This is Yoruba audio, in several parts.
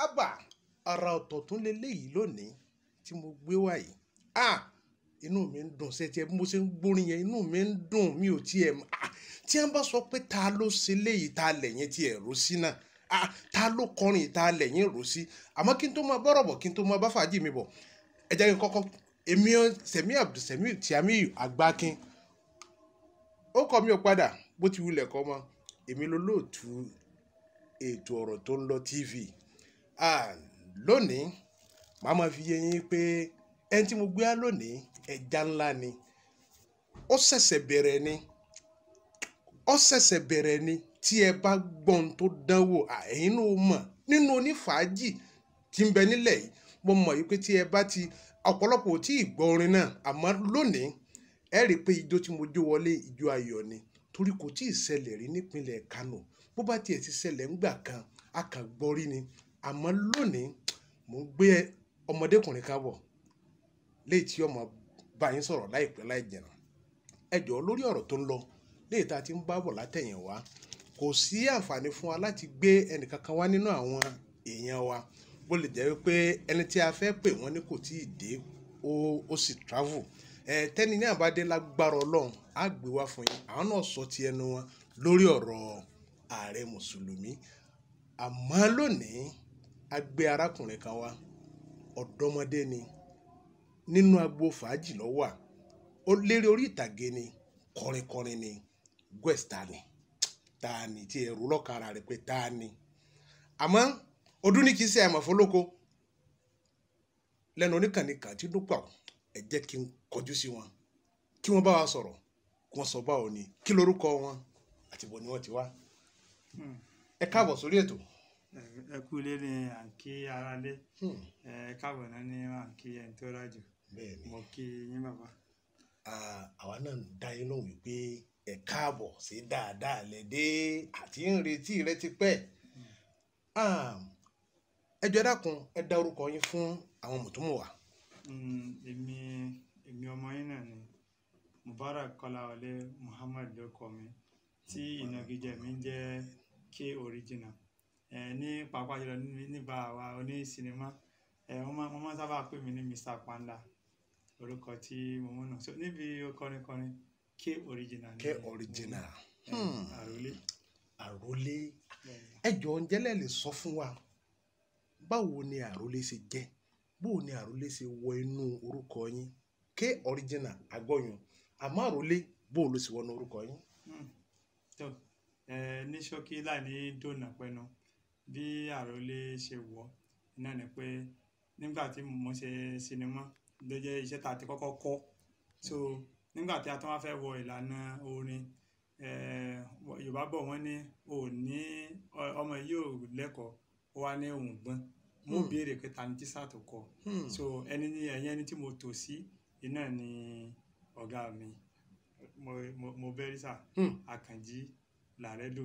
Abba ara ọ̀tọ̀ tún leléyìí lónìí tí mo gbé wá yìí inú mi ń dùn sẹ́tì ẹ̀ bí mo ṣe ń gbórin yẹn inú mi ń dùn mi ò tiẹ̀ tí wọ́n bá sọ pé ta ló ṣe léyìí ta lẹ́yìn tí ẹ̀ rò sí náà ta ló kọrin ta lẹ́yìn rò sí àmọ́ kí n tó máa bọ́rọ̀ bọ̀ kí n tó máa bá fàájì mi bọ̀ ẹ jẹ́ kí n kọ́kọ́ èmi Sẹ̀mí Abdulsẹ̀mí Tìámíyù Àgbákin ó kọ́ mi ò padà bó ti wulẹ̀ kọ́ mọ́ èmi lolóòtú ètò ọ̀rọ̀ tó ń lọ TV lónìí màá máa fi yé yín pé ẹni tí mo gbé á lónìí ẹja ńlá ni ó ṣẹ̀ṣẹ̀ bẹ̀rẹ̀ ni tí ẹ bá gbọ́n tó dánwò ẹ̀yin náà mọ̀ nínú onífàájì tí ń bẹ nílẹ̀ yìí mo mọ̀ yìí pé tí ẹ bá ti ọ̀pọ̀lọpọ̀ tí ì gbọ́ orin náà àmọ́ lónìí ẹ rí i pé ijó tí mo jó wọlé ijó ayọ̀ ni torí kò tí ì ṣẹlẹ̀ rí nípínlẹ̀ Kánò bó bá tiẹ̀ ti ṣẹlẹ̀ ńgbà kan a kàn gbọ́ rí ni àmọ́ lónìí mo ń gbé ọmọdékùnrin kan bọ̀ léyìí tí ọmọ bá yín sọ̀rọ̀ láìpẹ́ láì jìnnà ẹ jọ̀ọ́ lórí ọ̀rọ̀ tó ń lọ léyìí tá a ti ń bá bọ̀ látẹ̀yìn wá kò sí àǹfààní fún wa láti gbé ẹnìkankan wá nínú àwọn èèyàn wa bó lè jẹ́ wípé ẹni tí a fẹ́ pè wọ́n ní kò tí ì dé ó sì travel tẹ́ni ní àbádé lágbára Ọlọ́run á gbé wá fún yín àwọn náà sọ ti ẹnu wọn lórí ọ̀rọ̀ ààrẹ mùsùlùmí àmọ́ lónìí a gbé arákùnrin kan wá ọ̀dọ́mọdé ni nínú agbo fàájì ló wà ó lérí orí ìtàgé ni kọrinkọrin ni Guest ta ni tí ẹrù lọ́kàrà rẹ̀ pé ta ni àmọ́ ọdún ní kì í ṣe àmọ̀fólóko lẹ́nu oníkànnìkà tí dúpọ̀ ẹ jẹ́ kí n kọjú sí wọn kí wọ́n bá wa sọ̀rọ̀ kí wọ́n sọ báwo ni kí lorúkọ wọn àti bò ni wọ́n ti wá ẹ káàbọ̀ sórí ètò. ẹ kú ilé ní à ń kí aráalé ẹ káàbọ̀ náà ní à ń kí ẹni tó rájò mo kí yín bàbá. àwa náà ń dá yín lóhùn wípé ẹ káàbọ̀ sí dáadáa lẹ́dẹ́ àti ń retí rẹ ti pẹ́ ẹ jọ̀ọ́ dákun ẹ dá orúkọ yín fún àwọn mùtúmùwà. èmi ọmọ yín náà ni Mubarak Kọ́láwọlé Muhammad lórúkọ mi tí ìnagijẹ mi jẹ́ K Original ní pàápàá jùlọ nígbà àwa oní sinimá wọ́n máa sábà pè mí ní Mr. Panda orúkọ tí mo mú náà so níbi kọrinkọrin K Original. K Original àrólé ẹ jọ̀ọ́ ǹjẹ́ lẹ lè sọ fún wa báwo ni àrólé ṣe jẹ́ báwo ni àrólé ṣe wọ inú orúkọ yín K Original àgbọ̀yàn àmọ́ àrólé báwo ló ṣe wọnú orúkọ yín. ní ṣókí láì ní dònà pẹnu bí àrólé ṣe wọ̀ náà ni pé nígbà tí mo ṣe sinimá ló jẹ́ iṣẹ́ tá a ti kọ́kọ́ kọ́ so nígbà tí a tún wá fẹ́ wọ ìlànà orin Yorùbá bọ̀ wọ́n ní òní ọmọ yìí ò lẹ́kọ̀ọ́ ó wá ní òun gbọ́n mo béèrè pé ta ni tíṣà tó kọ so ẹni tí mo tò sí iná ni ọ̀gá mi mo bẹ́rí sà Àkànjí Làrẹ́dò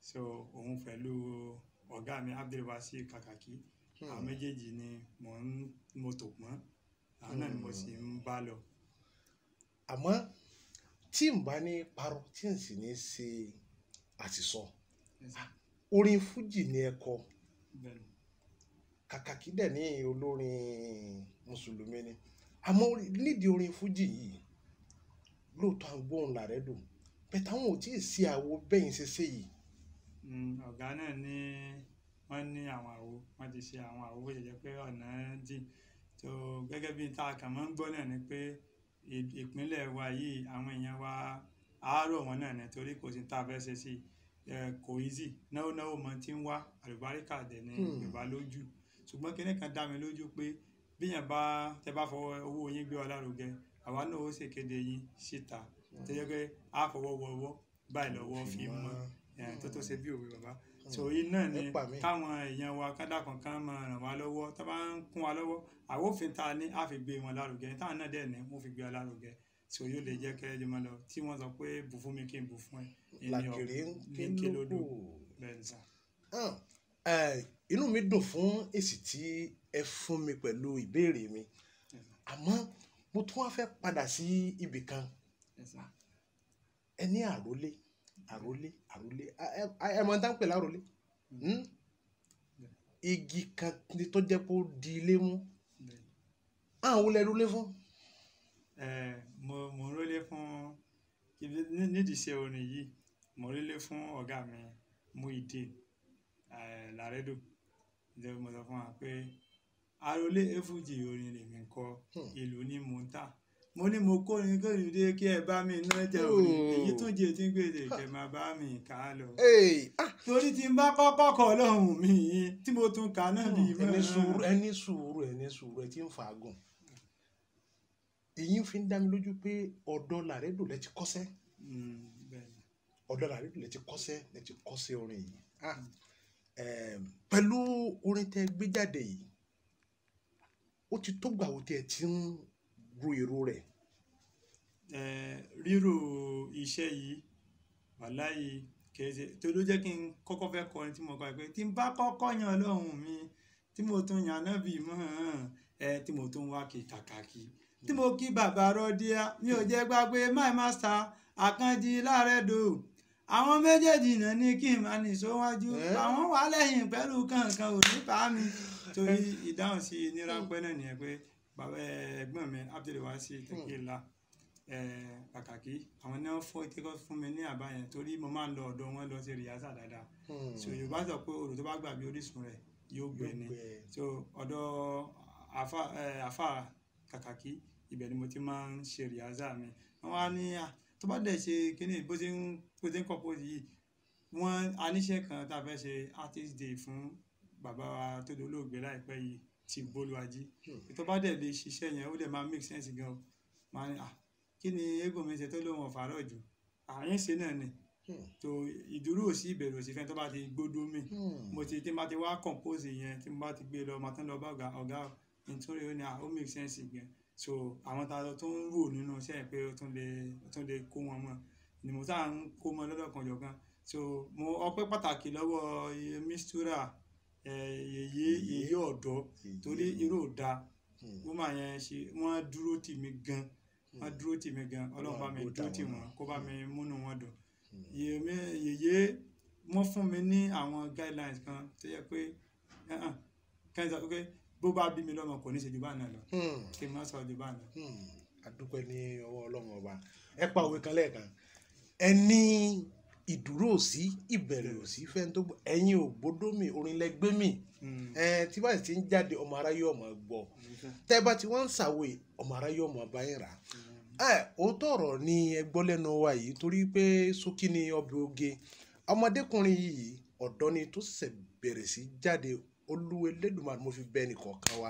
so òun pẹ̀lú ọ̀gá mi Abdulwasi Kàkàkí àwọn méjèèjì ni mo tò pọ́n àwọn náà ni mo sì ń bá lọ. àmọ́ tí n bá ní parọ́ tí n sì ní ṣe àṣìsọ orin fújì ni ẹ kọ Kàkàkí dẹ̀ ní olórin mùsùlùmí ni àmọ́ nídìí orin fújì yìí lóòótọ́ à ń gbóhùn Làrẹ́dò bẹ́ẹ̀ táwọn ò tí ì sí àwo bẹ́yìn ṣe ṣe yìí. ọ̀gá náà ní wọ́n ní àwọn àwo wọ́n ti ṣe àwọn àwo bó ṣe jẹ́ pé ọ̀nà jìn tó gẹ́gẹ́ bí tá a kàn máa ń gbọ́ náà ni pé ìpínlẹ̀ wa yìí àwọn èèyàn wa àárọ̀ wọn náà nítorí kò sí tá a fẹ́ ṣe sí kò easy náwó mọ tí ń wá àlùbáríkà dẹ̀ ní Yorùbá lójú ṣùgbọ́n kíní kan dá mi lójú pé bíyàn tẹ bá fọwọ́ owó yín gbé wa lárugẹ àwa náà ó ṣèkéde yín síta tó jẹ́ pé a fọwọ́ wọwọ́ báyìí lọ́wọ́ fi mọ́ tó ṣe bí òwe bàbá so yìí náà ni káwọn èèyàn wa kádà kankan máa ràn wá lọ́wọ́ tó bá ń kún wa lọ́wọ́ àwòfin ta ni a fi gbé wọn lárugẹ táwọn náà dẹ̀ ní wọ́n fi gbé wa lárugẹ so yóò lè jẹ́ kẹ́rẹ́ jọmọ lọ tí wọ́n sọ pé bù fún mi kí n bù fún ẹ làkèrè ń kí lódò bẹ́ẹ̀ ni sà. inú mi dùn fún èsì tí ẹ fún mi pẹ̀lú ìbéèrè mi àmọ́ mo tún wá fẹ́ padà sí ibì kan Yes, sir. ẹ ní àrólé ẹ mọ̀ tá ń pè lárólé igi kan tó jẹ́ pé ó di ilé mú àwọn olè rólé fún. Mo ń rólé fún nídìí iṣẹ́ orin yìí, mo ń rólé fún ọ̀gá mi Muideen Laredo. Mo sọ fún wa pé àrólé efújì orin lèmi ń kọ, ìlú ni mò ń tà. Mo ní mo kórin dé kí ẹ bá mi ná jẹ orin, èyí tún jẹ tí ń gbèdè kẹ máa bá mi kà á lọ. Torí tí n bá kọ́kọ́ kọ lọ́hùn mi tí mo tún kà náà bí mọ́. ẹni sùúrù ẹ ti ń fàágùn. èyí fi ń dá mi lójú pé ọ̀dọ̀ Laredo lẹ ti kọ́ṣẹ́. ọ̀dọ̀ Laredo lẹ ti kọ́ṣẹ́ orin yìí. Pẹ̀lú orin tẹ gbé jáde yìí ó ti tó gbà wo tí ẹ ti ń ro èrò rẹ̀. Rírò iṣẹ́ yìí wàláhì kẹsẹ̀ tó ló jẹ́ kí n kọ́kọ́ fẹ́ kọrin tí mo kọ pé tí n bá kọ́kọ́ yan Ọlọ́run mi tí mo tún yan nábì mọ́ tí mo tún wá kí kàkàkí tí mo kí bàbá rọ́díà mi ò jẹ́ gbàgbé my master Àkànjí Laredo. Àwọn méjèèjì náà ní kí n máa nìṣó wájú àwọn wà lẹ́yìn pẹ̀lú kankan ò ní bá mi. Torí ìdáhùn sí ní ráńpẹ́ náà nìyẹn pé bàbá ẹ̀gbọ́n mi Abdulwasi Tekila Kàkàkí àwọn náà fún mi ní àbá yẹn torí mo máa ń lọ ọ̀dọ̀ wọn lọ sí rìhásà dáadáa. So Yorùbá sọ pé odò tó bá gbàgbé orísun rẹ̀ yóò gbẹ ni. So ọ̀dọ̀ àfà Kàkàkí ibẹ̀ ni mo ti máa ń ṣe rìhásà mi. Wọ́n wá ní tó bá dẹ̀ ṣe kíní bó ṣe ń compose yìí wọ́n aníṣẹ́ kan tá a fẹ́ ṣe artist day fún bàbá wa tó dolóògbé láìpẹ́ yìí ti Bolúwájí. Tó bá dẹ̀ lè ṣiṣẹ́ yẹn ó dẹ̀ máa make sense gan. Máa ní kí ni eégún mi ṣe tó lóun ọ̀fàárọ̀ jù àyín ṣe náà ni. So ìdúró òsì ìbẹ̀rù òsì fẹ́ tó bá ti gbódó mi tí bá ti wá compose yẹn tí mo bá ti gbé lọ máa tán lọ bá ọ̀gá nítorí ó ní ó make sense gan. So àwọn tá a lọ tó ń rò nínú iṣẹ́ pé ó tún lè kó wọn mọ̀ ni mo sáà ń kó mọ lọ́dọ̀ kan jọ̀kan. So mo ọpẹ́ pàtàkì lọ́wọ́ Mistura yèyé ọ̀dọ́ torí irú òda woman yẹn ṣe wọ́n dúró tì mí gan Ọlọ́run bá mi dúró tì wọ́n kó bá mi múnú wọn dùn. Yèyé wọ́n fún mi ní àwọn guidelines kan tó yẹ pé kẹ́hìn sọ pé bó bá bí mi lọ́mọ kò ní ṣe jù bá náà lọ kí n má sọ jù bá náà. adúpẹ́ ní ọwọ́ Ọlọ́run ọba ẹ pa òwe kan lẹ́ẹ̀kan ẹ ní ìdúró òsì ìbẹ̀rẹ̀ òsì fẹ́ni tó gbọ́ ẹ̀yin ò gbódó mi orin lẹ́gbẹ́ mi tí bá ti ń jáde ọmọ aráyé ọmọ gbọ́ tẹ́ bá ti wọ́n ń ṣàwé ọmọ aráyé ọmọ bá yín rà òótọ́ ọ̀rọ̀ ni ẹ gbọ́ lẹ́nu wa yìí torí pé ṣókí ni ọbẹ̀ oge ọmọdékùnrin yìí ọ̀dọ́ ni tó ṣẹ̀ bẹ̀rẹ̀ sí jáde Olúwa Elédùmarè mo fi bẹ́ẹ̀ nìkọ̀ọ̀kan wa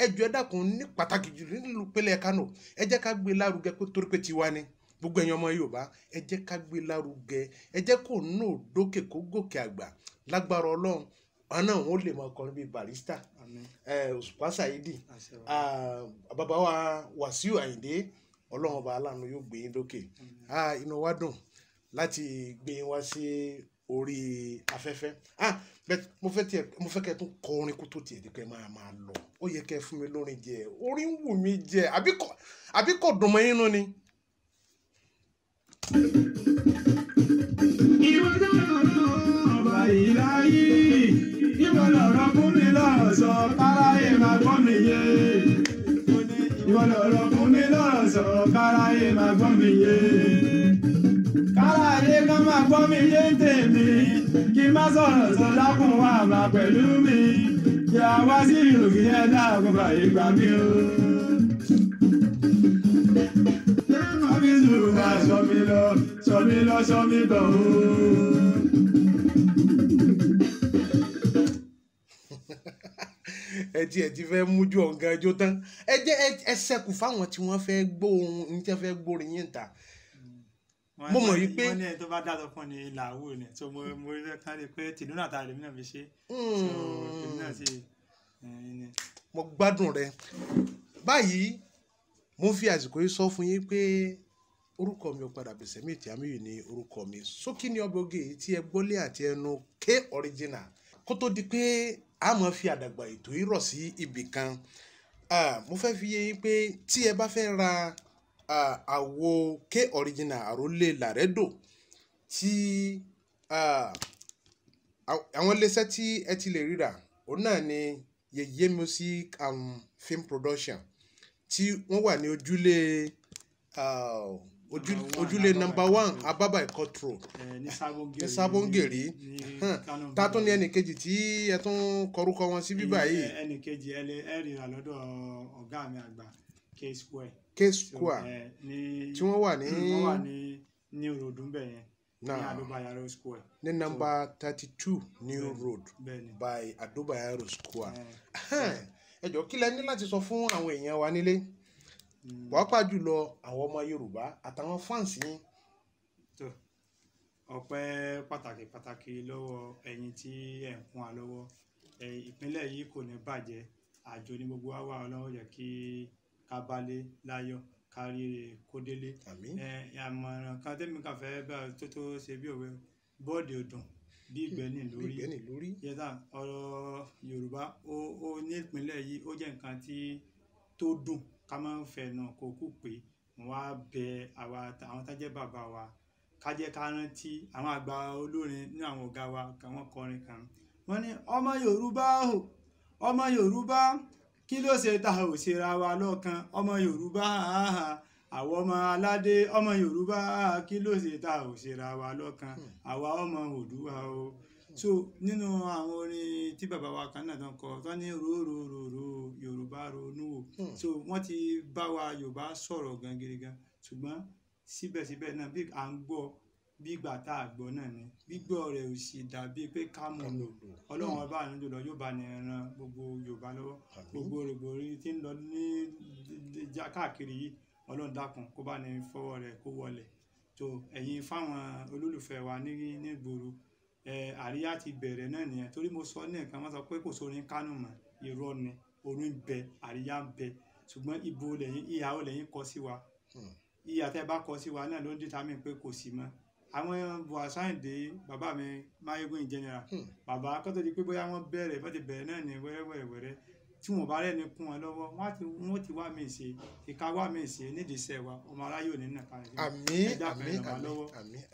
ẹ jọ̀ọ́ ẹ dákun ní pàtàkì jù nílùú pélé Kánò ẹ jẹ́ ká gbé lárugẹ torí pé tiwa ni gbogbo ẹ̀yin ọmọ Yorùbá ẹ jẹ́ ká gbé lárugẹ ẹ jẹ́ kó nù dókè kó gòkè àgbà lágbára Ọlọ́run ọ̀nà òun ó lè máa kọrin bíi Barrister Òṣùpá Sáyídì bàbá wa Wàsíù Àyìndé Ọlọ́run ọba aláàánú yóò gbé yín dókè inú wa dùn láti gbé yín wá sí orí afẹ́fẹ́ mo fẹ́ kẹ́ tún kọ orin kó tó tiẹ̀ di pé máa lọ ó yẹ kẹ́ fún mi lórin jẹ orin wù mí jẹ àbí kò dùn mọ́ yín nú ni. ìwọ náà ọba ìláyé ìwọ lọ̀rọ̀ fún mi lọ́sọ̀ káráyé máa gbọ́ mi yé ìwọ lọ̀rọ̀ fún mi lọ́sọ̀ káráyé máa gbọ́ mi yé káráyé kan máa gbọ́ mi yé tèmi kí n má sọ̀rọ̀ sọ lákùn wá máa pẹ̀lú mi kí a wá sí ìròyìn ẹ̀dá àkọ́bà ìgbà mi o. Sọ mi lọ, sọ mi bọ̀ o. ẹ ti fẹ́ mújú ọ̀gá ẹjọ́ tán ẹ jẹ́ ẹ ṣẹ́kù fáwọn tí wọ́n fẹ́ gbóhùn ní tí wọ́n fẹ́ gbórin yín ta. mo mọ̀ yí pé wọ́n ní ẹni tó bá dáadọ́ fún ni làwọ̀ ni so mo rí ká rí pé tìlú náà ta lèmi náà fi ṣe so èmi náà sì. mo gbádùn rẹ báyìí mo fi àsìkò yìí sọ fún yín pé orúkọ mi ò padà bẹ̀sẹ̀ mi tí àmì yìí ní orúkọ mi Ṣókí ní ọbẹ̀ oge tí ẹ gbọ́lé àti ẹnu K original kó tó di pé a máa fi àdàgbà ètò yìí rọ̀ sí ibì kan mo fẹ́ fi yé yín pé tí ẹ bá fẹ́ ra àwo K original àrólé Laredo tí àwọn iléeṣẹ́ tí ẹ ti lè ríra òun náà ni Yeye Music and Film Production tí wọ́n wà ní ojúlé number 1 Ababa Ikot Road ní Sabongeri. Ta tún ní ẹnìkejì tí ẹ tún kọrúkọ wọn sí bíbá yìí. ẹnìkejì ẹ ríra lọ́dọ̀ ọ̀gá mi àgbà K-Square tí wọ́n wà ní New Road ń bẹ̀ yẹn ní Adobayaro Square ní number 32 New Road by Adobayaro Square. Ẹ jọ̀ọ́ kí lẹ ní láti sọ fún àwọn èèyàn wa nílé pàápàá jùlọ àwọn ọmọ Yorùbá àtàwọn fáǹsì yín. Ọpẹ́ pàtàkì lọ́wọ́ ẹ̀yin tí ẹ̀ ń kún wa lọ́wọ́. Ìpínlẹ̀ yìí kò ní bàjẹ́, àjò ní gbogbo wa wà, Ọlọ́run jẹ́ kí ká bálé láyọ̀ kárí kó délé. Àmọ̀ràn kan tẹ́mi kàn fẹ́ bá tó ṣe bí òwe bọ́ọ̀dì òdùn bí ìgbẹ́ni lórí. Ọ̀rọ̀ Yorùbá ó ní ìpínlẹ̀ yìí ó jẹ́ nǹkan tó dùn ká máa ń fẹ́ náà kó kú pé wọ́n wá bẹ àwọn tá jẹ́ bàbá wa ká jẹ́ ká rántí àwọn àgbà olórin ní àwọn ọ̀gá wa kan wọ́n kọrin kan wọ́n ní ọmọ Yorùbá kí ló ṣe ta ò ṣe ra wa lọ́kan ọmọ Yorùbá àwọn ọmọ aládé ọmọ Yorùbá kí ló ṣe ta ò ṣe ra wa lọ́kan àwa ọmọ Oòduà o. So nínú àwọn orin tí bàbá wa kan náà tán kọ tó ní ròròròrò Yorùbá ronú wò, so wọ́n ti bá wa Yorùbá sọ̀rọ̀ gan gidi gan, ṣùgbọ́n síbẹ̀síbẹ̀ náà bí à ń gbọ́ bí ìgbà tá a gbọ́ náà ni gbígbọ́ rẹ̀ ò sì dàbí pé ká mọ̀ lò. Ọlọ́run ọba àánú jùlọ yóò bá ní ran gbogbo Yorùbá lọ́wọ́, gbogbo rògbòrí tí ń lọ ní káàkiri yìí Ọlọ́run dákun kó bá ní fọwọ́ rẹ̀ kó wọlé. tó ẹ̀yin fáwọn olólùfẹ́ wa ní ìgboro àríyá ti bẹ̀rẹ̀ náà nìyẹn, torí mo sọ ní ẹ̀kan wọ́n sọ pé kò sórin Kánò mọ́, irọ́ ni, orin bẹ, àríyá ń bẹ, ṣùgbọ́n ibo lẹ́yìn ìhà lẹ́yìn kọ sí wa, ìhà tẹ́ bá kọ sí wa náà ló ń determine pé kò sí mọ́. Àwọn Buhari Àyìndé bàbá mi Máyégún in general, bàbá kó tó di pé bóyá wọ́n bẹ̀rẹ̀ bó ti bẹ̀rẹ̀ náà ní wẹ́rẹ́wẹ́rẹ́ tí wọ́n bá rẹ́ni kún wọn lọ́wọ́ wọ́n ti wá mí ṣe ìka wá mí ṣe nídìí iṣẹ́ wa, ọmọ aráyé ò ní nà ká àmín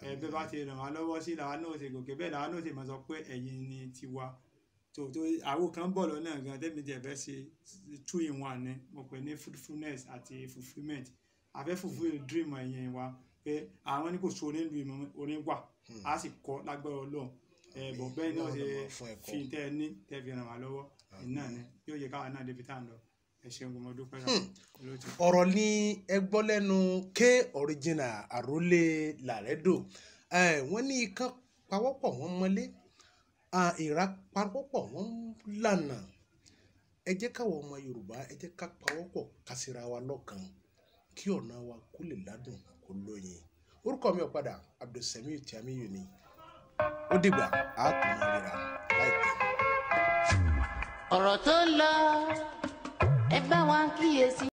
bẹ́ẹ̀ bá ti ràn wá lọ́wọ́ sí làwa náà ṣe gòkè, bẹ́ẹ̀ làwa náà ṣe máa sọ pé ẹ̀yin ni tiwa. tó àwo kan bọ̀ lọ́nà gan tẹ́mi tẹ̀ fẹ́ ṣe 2-in-1 ni mo pè ní fruitfulness àti fulfilment. Afẹ́ fulfill dream ẹ̀yin wa pé àwọn ní kò so orin lu ìmọ̀ orin wà á sì kọ́ lágbára Ọlọ́run. Bọ̀ bẹ́ẹ̀ náà ṣe fi tẹ́ ẹ ní tẹ́ fi ràn wá lọ́wọ́ iná ni yóò yẹ káwa náà débi tá à ń lọ. Ẹ ṣeun mo dúpẹ́ náà. ọ̀rọ̀ ni ẹ gbọ́ lẹ́nu K original àrólé Laredo. Wọ́n ní ikán pawọ́pọ̀ wọ́n mọ́lé, ìrà pawọ́pọ̀ wọ́n lànà. Ẹ jẹ́ káwọn ọmọ Yorùbá ẹ jẹ́ ká pawọ́pọ̀ ká síra wa lọ́kan kí ọ̀nà wa kó lè ládùn kó lóyin. Orúkọ mi ò padà Abdulsemiu Tiamiyu ni. Ó dìgbà á tún máa ríra láìpẹ́. ọ̀rọ̀ tó lọ ẹ bá wa kíyèsí.